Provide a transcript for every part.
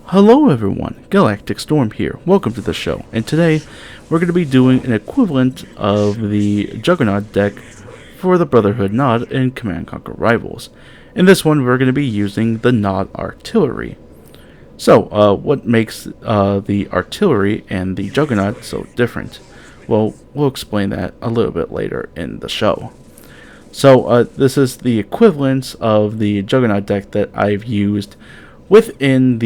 Hello everyone, GalacticStorm here. Welcome to the show. And today we're going to be doing an equivalent of the Juggernaut deck for the Brotherhood Nod in Command & Conquer Rivals. In this one we're going to be using the Nod Artillery. So, what makes the Artillery and the Juggernaut so different? Well, we'll explain that a little bit later in the show. So, this is the equivalence of the Juggernaut deck that I've used within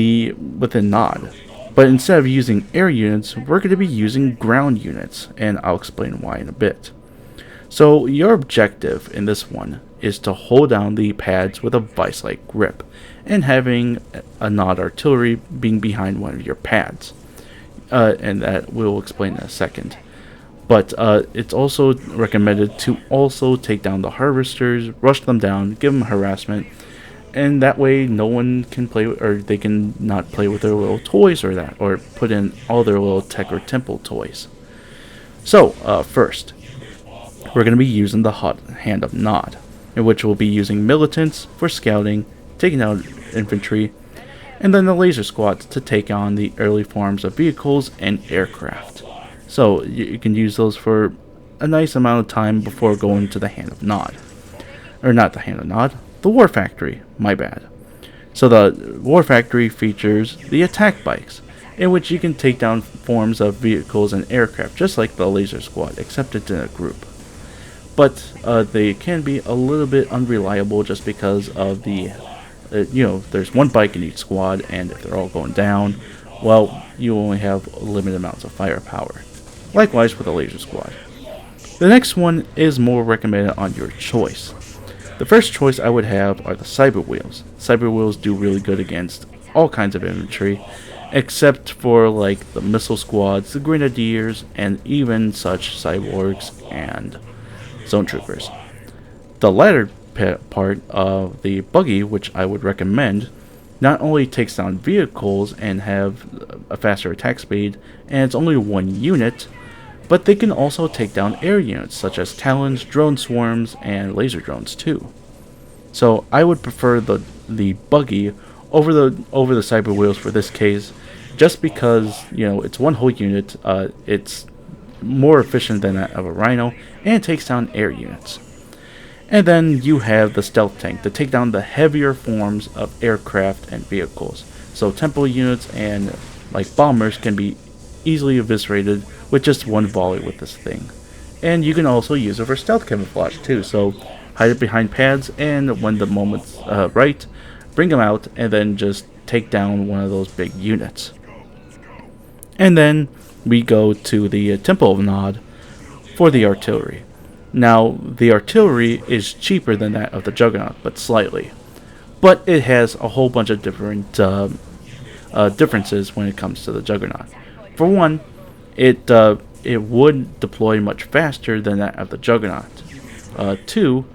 Nod. But instead of using air units, we're going to be using ground units, and I'll explain why in a bit. So your objective in this one is to hold down the pads with a vice-like grip, and having a Nod artillery being behind one of your pads. And that we'll explain in a second. But it's also recommended to also take down the harvesters, rush them down, give them harassment, and that way no one can play or they can not play with their little toys or put in all their little tech or temple toys. So first we're going to be using the Hot Hand of Nod, in which we'll be using militants for scouting, taking out infantry, and then the laser squads to take on the early forms of vehicles and aircraft. So you can use those for a nice amount of time before going to the Hand of Nod. Or not the Hand of Nod, the War Factory, my bad. So the War Factory features the attack bikes, in which you can take down forms of vehicles and aircraft, just like the laser squad, except it's in a group. But they can be a little bit unreliable just because of the, there's one bike in each squad, and if they're all going down, well, you only have limited amounts of firepower. Likewise with the laser squad. The next one is more recommended on your choice. The first choice I would have are the Cyber Wheels. Cyber Wheels do really good against all kinds of infantry, except for like the missile squads, the grenadiers, and even such cyborgs and zone troopers. The latter part of the buggy, which I would recommend, not only takes down vehicles and have a faster attack speed, and it's only one unit, but they can also take down air units such as Talons, drone swarms, and laser drones too. So I would prefer the buggy over the Cyber Wheels for this case, just because it's one whole unit. It's more efficient than that of a Rhino, and it takes down air units. And then you have the Stealth Tank to take down the heavier forms of aircraft and vehicles. So temple units and like bombers can be easily eviscerated with just one volley with this thing. And you can also use it for stealth camouflage too, so hide it behind pads, and when the moment's right, bring them out and then just take down one of those big units. And then we go to the Temple of Nod for the artillery. Now, the artillery is cheaper than that of the Juggernaut, but slightly. But it has a whole bunch of different differences when it comes to the Juggernaut. For one, it would deploy much faster than that of the Juggernaut. Two,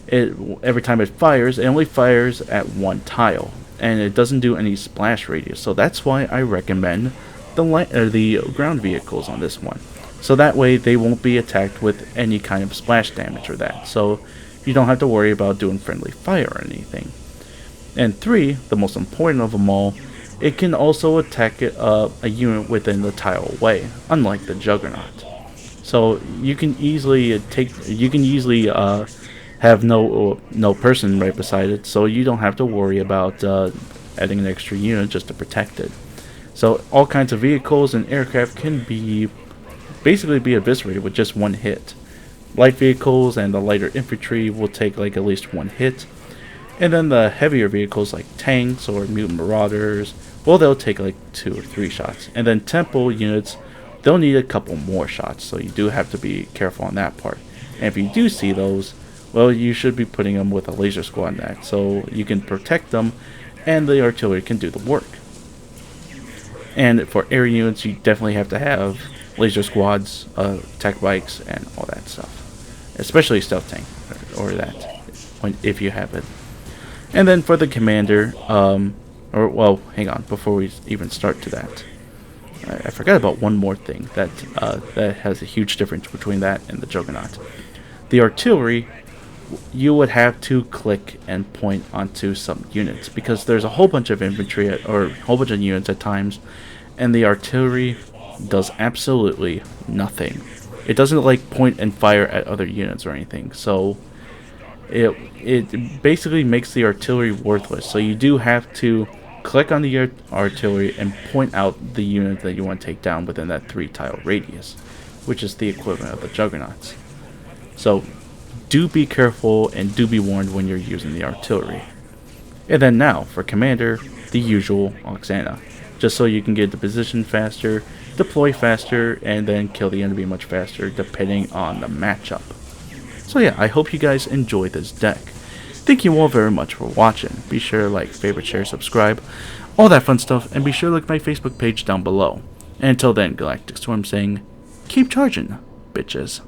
every time it fires, it only fires at one tile, and it doesn't do any splash radius. So that's why I recommend the ground vehicles on this one. So that way they won't be attacked with any kind of splash damage or that. So you don't have to worry about doing friendly fire or anything. And three, the most important of them all, it can also attack a unit within the tile away, unlike the Juggernaut. So you can easily have no person right beside it, so you don't have to worry about adding an extra unit just to protect it. So all kinds of vehicles and aircraft can basically be eviscerated with just one hit. Light vehicles and the lighter infantry will take like at least one hit. And then the heavier vehicles like tanks or mutant marauders, well, they'll take like 2 or 3 shots. And then temple units, they'll need a couple more shots, so you do have to be careful on that part. And if you do see those, well, you should be putting them with a laser squad net, so you can protect them and the artillery can do the work. And for air units, you definitely have to have laser squads, tech bikes, and all that stuff. Especially stealth tank, or that, if you have it. And then for the commander, hang on, before we even start to that, I forgot about one more thing that has a huge difference between that and the Juggernaut. The artillery you would have to click and point onto some units because there's a whole bunch of infantry or a whole bunch of units at times, and the artillery does absolutely nothing. It doesn't like point and fire at other units or anything, so it basically makes the artillery worthless. So you do have to click on the artillery and point out the unit that you want to take down within that 3-tile radius, which is the equivalent of the juggernauts. So do be careful and do be warned when you're using the artillery. And then now, for commander, the usual Oxana. Just so you can get the position faster, deploy faster, and then kill the enemy much faster depending on the matchup. So yeah, I hope you guys enjoy this deck. Thank you all very much for watching. Be sure to like, favorite, share, subscribe, all that fun stuff, and be sure to look at my Facebook page down below. And until then, GalacticStorm saying, keep charging, bitches.